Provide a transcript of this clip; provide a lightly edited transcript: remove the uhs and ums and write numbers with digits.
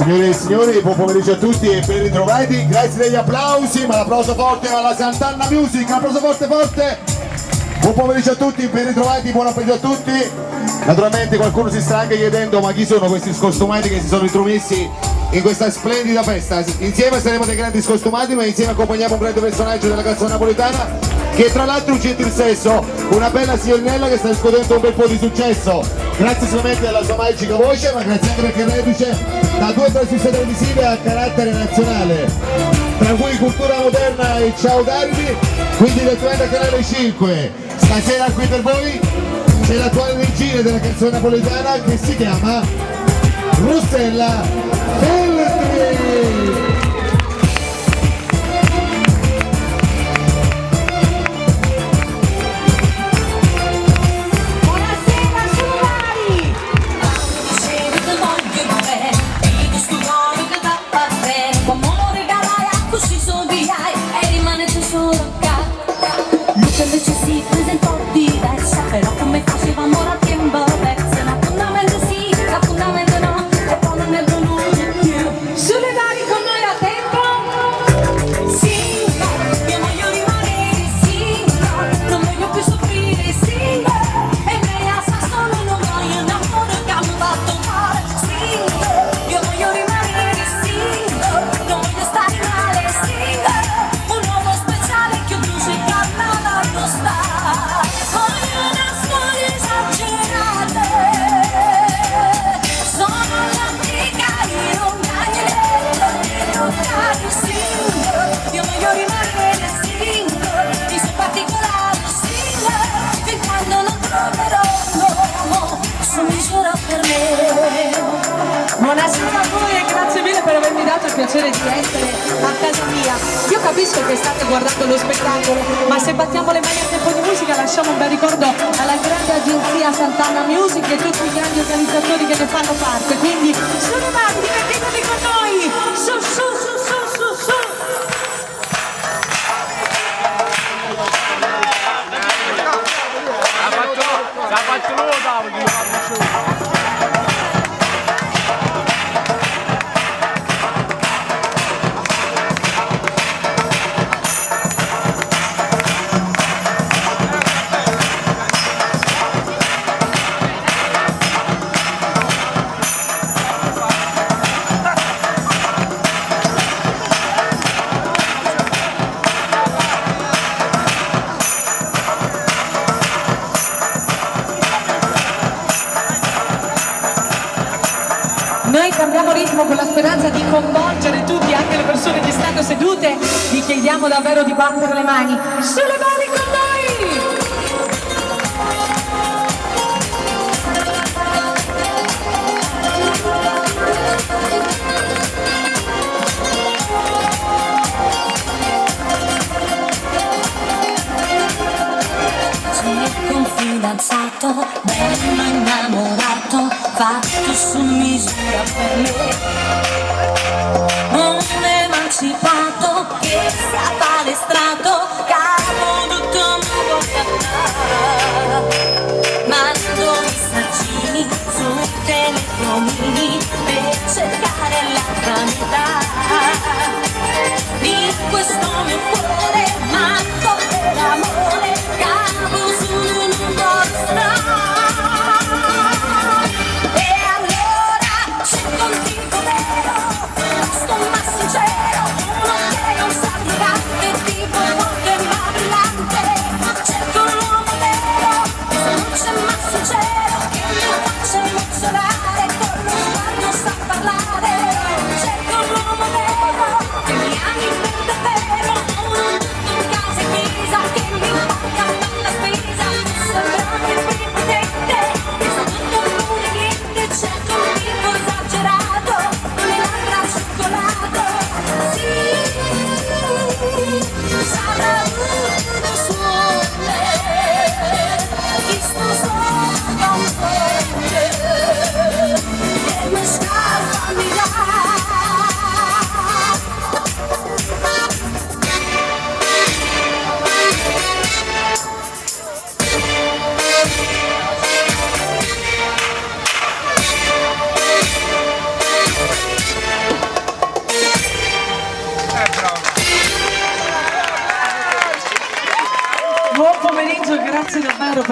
Signore e signori, buon pomeriggio a tutti e ben ritrovati, grazie degli applausi, ma l'applauso forte alla Sant'Anna Music, applauso forte forte! Buon pomeriggio a tutti, ben ritrovati, buon appetito a tutti! Naturalmente qualcuno si sta anche chiedendo ma chi sono questi scostumati che si sono intromessi in questa splendida festa. Insieme saremo dei grandi scostumati, ma insieme accompagniamo un grande personaggio della canzone napoletana che tra l'altro è un gentilsesso, una bella signorinella che sta riscuotendo un bel po' di successo grazie solamente alla sua magica voce, ma grazie anche perché è reduce da 2 trasmissioni televisive a carattere nazionale, tra cui Cultura Moderna e Ciao Darby, quindi direttamente a Canale 5. Stasera qui per voi c'è l'attuale regina della canzone napoletana che si chiama Rossella Feltri. Però come facevamo la tempo persa, l'appuntamento sì, l'appuntamento no, e poi non ne conosce più. Sulle mani con noi a tempo. Single, io voglio rimanere single, non voglio più soffrire single, e me a solo non voglio un amore che mi ha fatto male. Single, io voglio rimanere single, non voglio stare male single, un uomo speciale che ho chiuso in canna da stare. Io voglio rimanere single, ti sono particolare single, fin quando non troverò un uomo su misura per me. Buonasera a voi e grazie mille per avermi dato il piacere di essere a casa mia. Io capisco che state guardando lo spettacolo, ma se battiamo le mani a tempo di musica lasciamo un bel ricordo alla grande agenzia Sant'Anna Music e tutti i grandi organizzatori che ne fanno parte. Quindi sulle mani, divertitevi con noi! Su, su, su, su, su, su! Noi cambiamo ritmo con la speranza di coinvolgere tutti, anche le persone che stanno sedute. Vi chiediamo davvero di battere le mani. Sulle mani con noi! Cerco un fidanzato, bello innamorato, fatto su misura per me, un emancipato che sia palestrato, capo tutto nuovo mando messaggini su telefonini per cercare l'altra metà di questo mio cuore matto per amore, cavo su un lungo strano. E allora cerco un tipo vero, tosto ma sincero, uno che non sa di latte, tipo forte ma brillante. Cerco l'uomo vero, semplice ma sincero, che mi faccia emozionare, con lo sguardo sa parlare. Cerco l'uomo pomeriggio, grazie davvero per